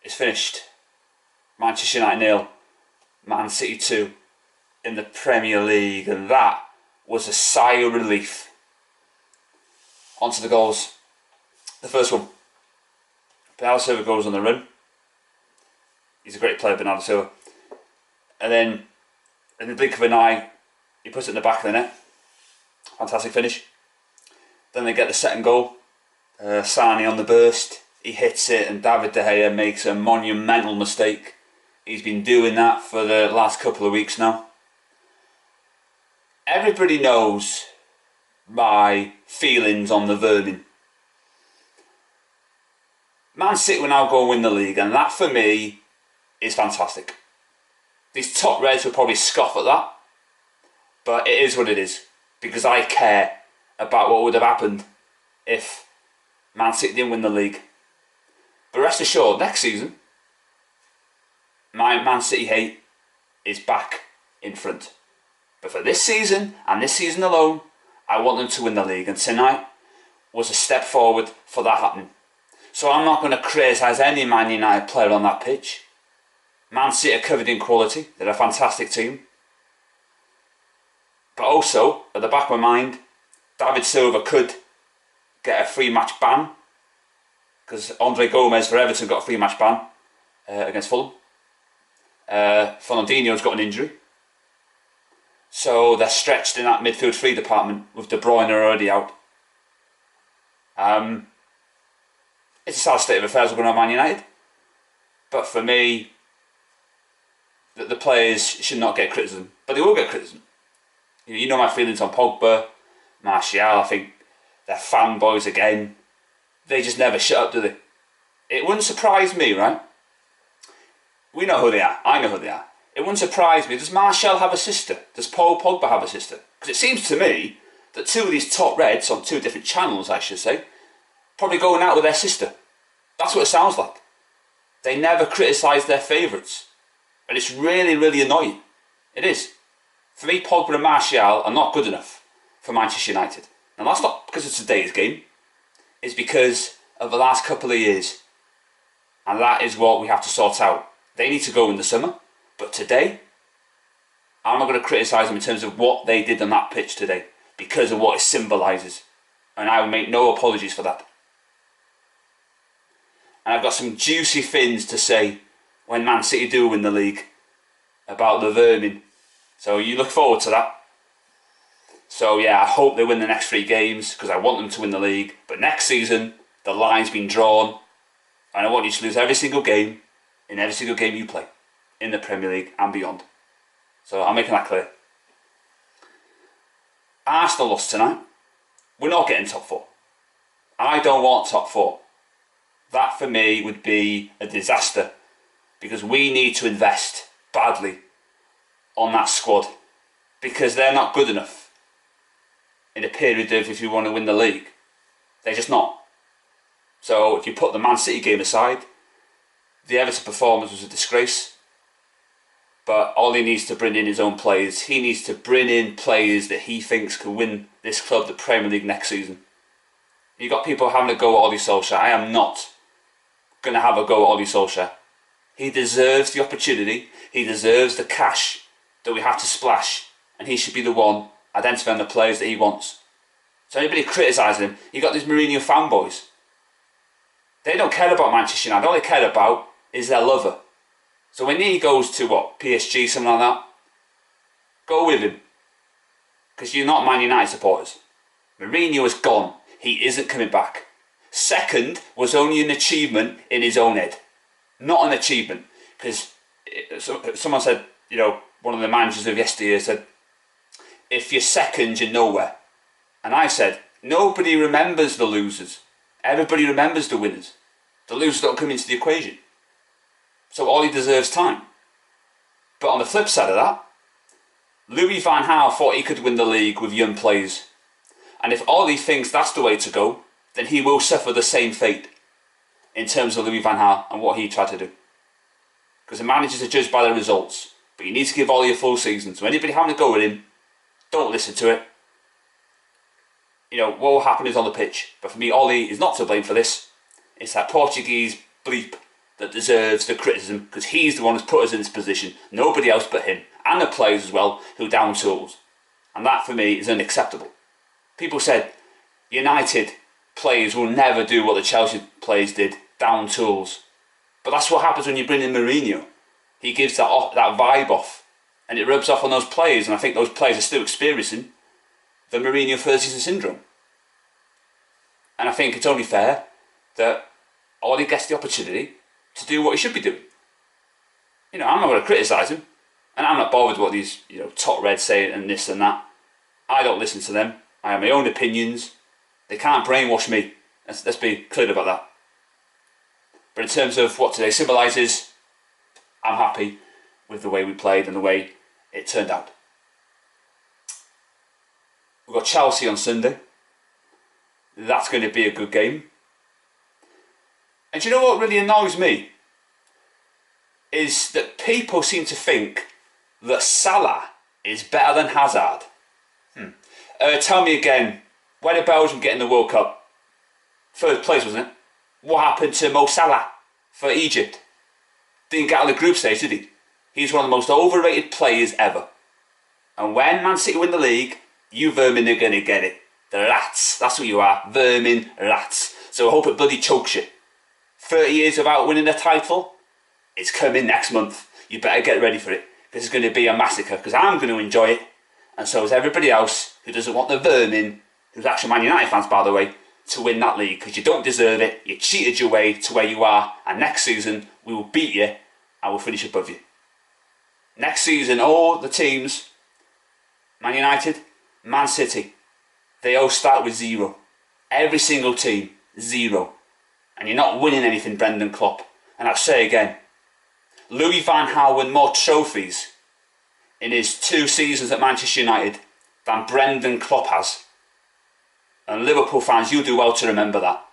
is finished. Manchester United 0, Man City 2 in the Premier League, and that was a sigh of relief. On to the goals. The first one, Bernardo Silva goes on the run. He's a great player, Bernardo Silva. And then, in the blink of an eye, he puts it in the back of the net. Fantastic finish. Then they get the second goal. Sane on the burst. He hits it, and David De Gea makes a monumental mistake. He's been doing that for the last couple of weeks now. Everybody knows my feelings on the vermin. Man City will now go and win the league, and that for me is fantastic. These top Reds will probably scoff at that, but it is what it is, because I care about what would have happened if Man City didn't win the league. But rest assured, next season, my Man City hate is back in front. But for this season, and this season alone, I want them to win the league, and tonight was a step forward for that happening. So I'm not going to criticise any Man United player on that pitch. Man City are covered in quality. They're a fantastic team. But also, at the back of my mind, David Silva could get a free match ban, because Andre Gomez for Everton got a free match ban against Fulham. Fernandinho's got an injury. So they're stretched in that midfield free department with De Bruyne already out. It's a sad state of affairs going on Man United. But for me, the players should not get criticism. But they will get criticism. You know my feelings on Pogba, Martial. I think they're fanboys again. They just never shut up, do they? It wouldn't surprise me, right? We know who they are. I know who they are. It wouldn't surprise me. Does Martial have a sister? Does Paul Pogba have a sister? Because it seems to me that two of these top Reds, on two different channels I should say, probably going out with their sister. That's what it sounds like. They never criticise their favourites. And it's really, really annoying. It is. For me, Pogba and Martial are not good enough for Manchester United. And that's not because of today's game. It's because of the last couple of years. And that is what we have to sort out. They need to go in the summer. But today, I'm not going to criticise them in terms of what they did on that pitch today, because of what it symbolises. And I will make no apologies for that. And I've got some juicy things to say when Man City do win the league about the vermin. So you look forward to that. So yeah, I hope they win the next 3 games, because I want them to win the league. But next season, the line's been drawn, and I want you to lose every single game in every single game you play in the Premier League and beyond. So I'm making that clear. Arsenal lost tonight. We're not getting top 4. I don't want top 4. That for me would be a disaster, because we need to invest badly on that squad, because they're not good enough in a period of if you want to win the league. They're just not. So if you put the Man City game aside, the Everton performance was a disgrace. But Ollie needs to bring in his own players. He needs to bring in players that he thinks can win this club the Premier League next season. You've got people having a go at Ollie Solskjaer. I am not going to have a go at Ollie Solskjaer. He deserves the opportunity. He deserves the cash that we have to splash. And he should be the one identifying the players that he wants. So anybody criticising him, you've got these Mourinho fanboys. They don't care about Manchester United. All they care about is their lover. So when he goes to PSG, something like that, go with him. Because you're not Man United supporters. Mourinho is gone. He isn't coming back. Second was only an achievement in his own head. Not an achievement. Because someone said, one of the managers of yesteryear said, if you're second, you're nowhere. And I said, nobody remembers the losers. Everybody remembers the winners. The losers don't come into the equation. So Ollie deserves time. But on the flip side of that, Louis van Gaal thought he could win the league with young players. And if Ollie thinks that's the way to go, then he will suffer the same fate in terms of Louis van Gaal and what he tried to do. Because the managers are judged by the results. But you need to give Ollie a full season. So anybody having a go at him, don't listen to it. What will happen is on the pitch. But for me, Ollie is not to blame for this. It's that Portuguese bleep that deserves the criticism, because he's the one who's put us in this position, nobody else but him, and the players as well, who down tools. And that for me is unacceptable. People said United players will never do what the Chelsea players did, down tools. But that's what happens when you bring in Mourinho. He gives that vibe off, and it rubs off on those players, and I think those players are still experiencing the Mourinho first season syndrome. And I think it's only fair that Ollie gets the opportunity to do what he should be doing. I'm not going to criticise him, and I'm not bothered what these top Reds say and this and that. I don't listen to them. I have my own opinions. They can't brainwash me. Let's be clear about that. But in terms of what today symbolises, I'm happy with the way we played and the way it turned out. We've got Chelsea on Sunday. That's going to be a good game. And do you know what really annoys me? Is that people seem to think that Salah is better than Hazard. Tell me again, where did Belgium get in the World Cup? Third place, wasn't it? What happened to Mo Salah for Egypt? Didn't get out of the group stage, did he? He's one of the most overrated players ever. And when Man City win the league, you vermin are going to get it. The rats. That's what you are. Vermin rats. So I hope it bloody chokes you. 30 years without winning a title? It's coming next month. You better get ready for it. This is going to be a massacre, because I'm going to enjoy it. And so is everybody else who doesn't want the vermin, who's actually Man United fans by the way, to win that league, because you don't deserve it. You cheated your way to where you are, and next season we will beat you and we'll finish above you. Next season, all the teams, Man United, Man City, they all start with 0. Every single team, 0. And you're not winning anything, Brendan Klopp. And I'll say again, Louis van Gaal won more trophies in his 2 seasons at Manchester United than Brendan Klopp has. And Liverpool fans, you'll do well to remember that.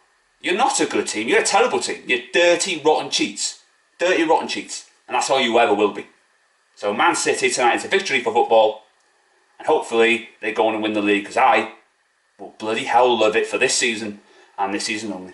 You're not a good team, you're a terrible team. You're dirty, rotten cheats. Dirty, rotten cheats. And that's all you ever will be. So Man City tonight is a victory for football. And hopefully they go on and win the league, because I will bloody hell love it for this season and this season only.